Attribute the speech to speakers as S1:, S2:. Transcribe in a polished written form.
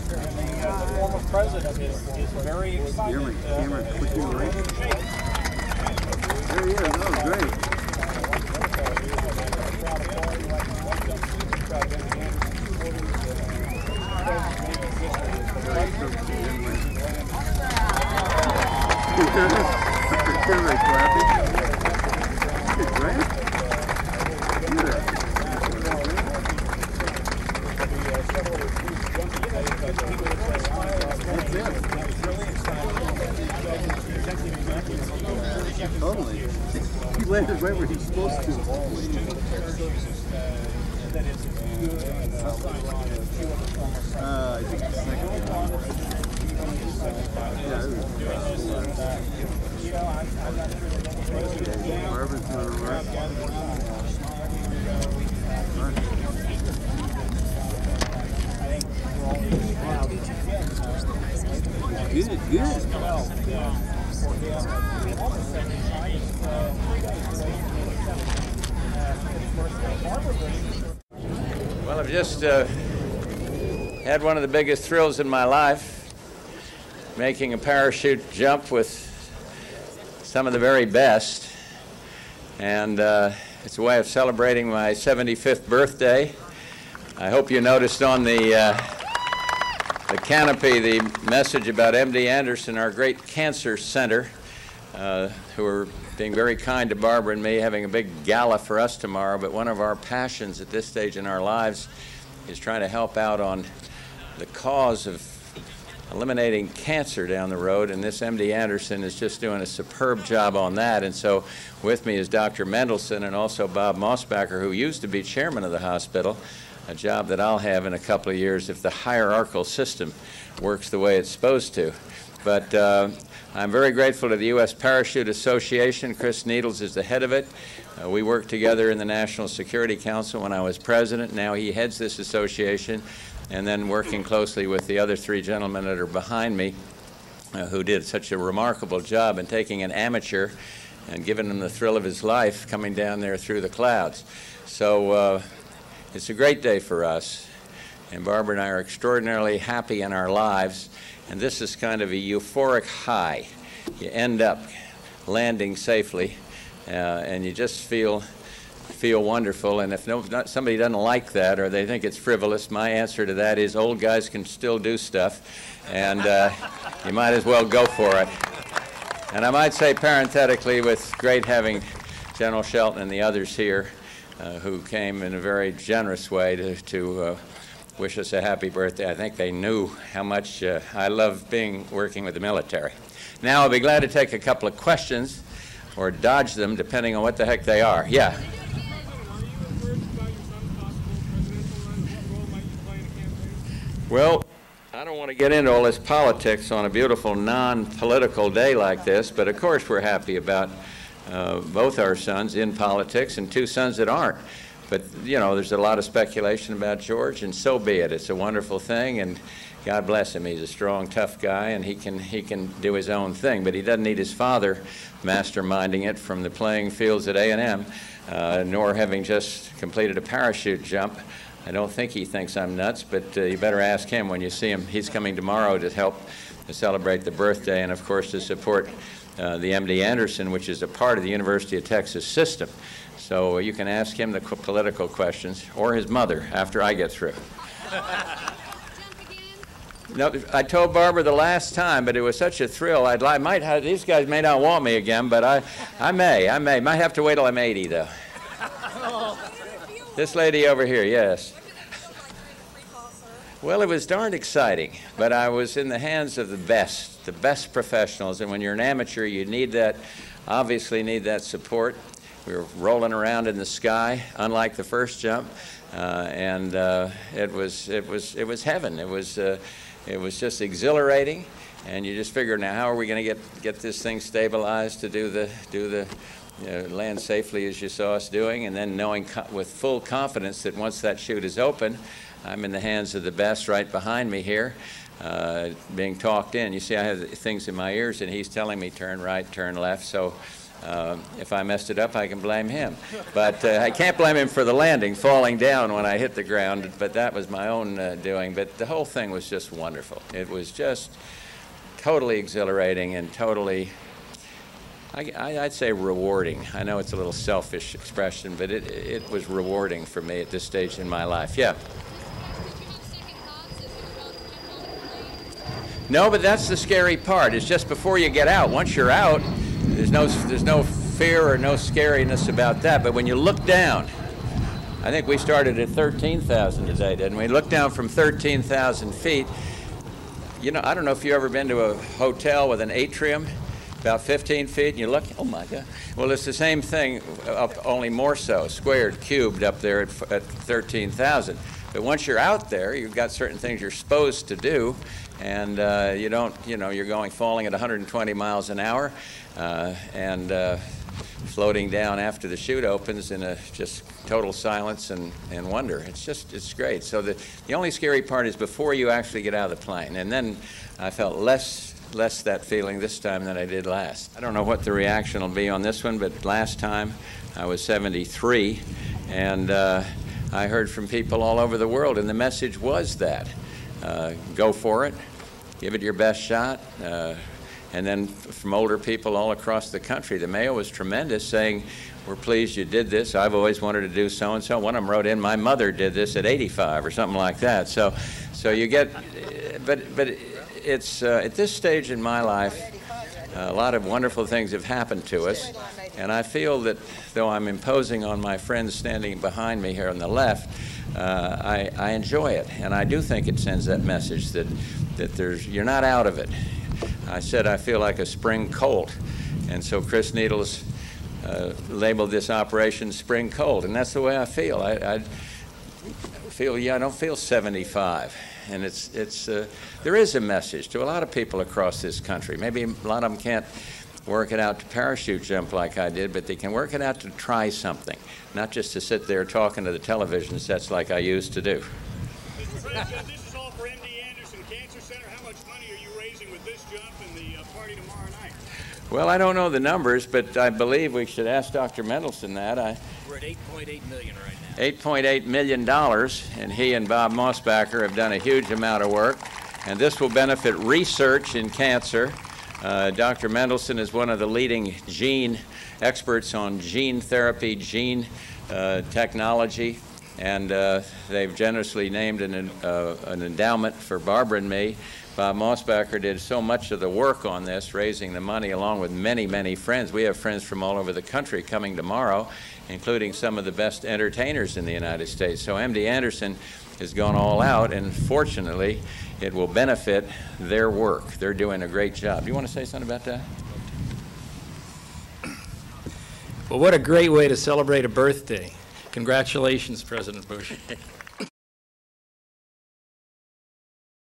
S1: The former president is very excited.
S2: Camera, quick you right. There he is. Oh, great. Camera clapping. Good, right? Totally. He landed right where he's supposed to. I think the second one. Yeah, Marvin's on the right. Good, good.
S3: Well, I've just had one of the biggest thrills in my life, making a parachute jump with some of the very best. And it's a way of celebrating my 75th birthday. I hope you noticed on the canopy the message about MD Anderson, our great cancer center, who are being very kind to Barbara and me, having a big gala for us tomorrow. But one of our passions at this stage in our lives is trying to help out on the cause of eliminating cancer down the road, and this MD Anderson is just doing a superb job on that. And so with me is Dr. Mendelson and also Bob Mossbacher, who used to be chairman of the hospital, a job that I'll have in a couple of years if the hierarchical system works the way it's supposed to. But I'm very grateful to the U.S. Parachute Association. Chris Needles is the head of it. We worked together in the National Security Council when I was president. Now he heads this association, and then working closely with the other three gentlemen that are behind me, who did such a remarkable job in taking an amateur and giving him the thrill of his life coming down there through the clouds. So it's a great day for us, and Barbara and I are extraordinarily happy in our lives, and this is kind of a euphoric high. You end up landing safely, and you just feel wonderful. And if somebody doesn't like that or they think it's frivolous, my answer to that is old guys can still do stuff, and you might as well go for it. And I might say parenthetically, with great having General Shelton and the others here, who came in a very generous way to wish us a happy birthday. I think they knew how much I love working with the military. Now I'll be glad to take a couple of questions or dodge them depending on what the heck they are. Yeah. Well, I don't want to get into all this politics on a beautiful non-political day like this, but of course we're happy about both our sons in politics and two sons that aren't. But, you know, there's a lot of speculation about George, and so be it. It's a wonderful thing, and God bless him. He's a strong, tough guy, and he can do his own thing. But he doesn't need his father masterminding it from the playing fields at A&M, nor having just completed a parachute jump. I don't think he thinks I'm nuts, but you better ask him when you see him. He's coming tomorrow to help to celebrate the birthday and, of course, to support the MD Anderson, which is a part of the University of Texas system. So you can ask him the political questions, or his mother, after I get through. No, I told Barbara the last time, but it was such a thrill. These guys may not want me again, but I may. Might have to wait till I'm 80, though. This lady over here, yes. Well, it was darn exciting, but I was in the hands of the best professionals, and when you're an amateur, you need that, obviously need that support. We were rolling around in the sky, unlike the first jump, and it was heaven. It was just exhilarating, and you just figure, now how are we going to get this thing stabilized to do the land safely as you saw us doing, and then knowing with full confidence that once that chute is open, I'm in the hands of the best right behind me here, being talked in. You see, I have things in my ears, and he's telling me turn right, turn left. So If I messed it up, I can blame him. But I can't blame him for the landing, falling down when I hit the ground, but that was my own doing. But the whole thing was just wonderful. It was just totally exhilarating and totally, I'd say, rewarding. I know it's a little selfish expression, but it was rewarding for me at this stage in my life. Yeah. No, but that's the scary part. It's just before you get out. Once you're out, there's no fear or no scariness about that. But when you look down, I think we started at 13,000 today, didn't we? Look down from 13,000 feet. You know, I don't know if you've ever been to a hotel with an atrium, about 15 feet, and you look, oh my God. Well, it's the same thing, only more so, squared, cubed up there at 13,000. But once you're out there, you've got certain things you're supposed to do, and you don't, you know, you're falling at 120 miles an hour, and floating down after the chute opens in a just total silence and wonder. It's great. So the only scary part is before you actually get out of the plane, and then I felt less that feeling this time than I did last. I don't know what the reaction will be on this one, but last time I was 73, and I heard from people all over the world, and the message was that go for it, give it your best shot. And then from older people all across the country, the mail was tremendous, saying, we're pleased you did this. I've always wanted to do so-and-so. One of them wrote in, my mother did this at 85 or something like that. So you get, but it's at this stage in my life, a lot of wonderful things have happened to us. And I feel that though I'm imposing on my friends standing behind me here on the left, I enjoy it. And I do think it sends that message that you're not out of it. I said I feel like a spring colt, and so Chris Needles labeled this operation Spring Colt, and that's the way I feel. I feel, yeah, I don't feel 75, and there is a message to a lot of people across this country. Maybe a lot of them can't work it out to parachute jump like I did, but they can work it out to try something, not just to sit there talking to the television sets like I used to do.
S4: Mr. President, this is all for MD Anderson Cancer Center. How much money are you raising with this jump and the party tomorrow night?
S3: Well, I don't know the numbers, but I believe we should ask Dr. Mendelson that.
S5: We're at $8.8 million right now.
S3: $8.8 million, and he and Bob Mossbacher have done a huge amount of work, and this will benefit research in cancer. Dr. Mendelson is one of the leading gene experts on gene therapy, gene technology, and they've generously named an endowment for Barbara and me. Bob Mossbacher did so much of the work on this, raising the money along with many, many friends. We have friends from all over the country coming tomorrow, including some of the best entertainers in the United States. So MD Anderson has gone all out, and fortunately, it will benefit their work. They're doing a great job. Do you want to say something about that?
S5: Well, what a great way to celebrate a birthday. Congratulations, President Bush.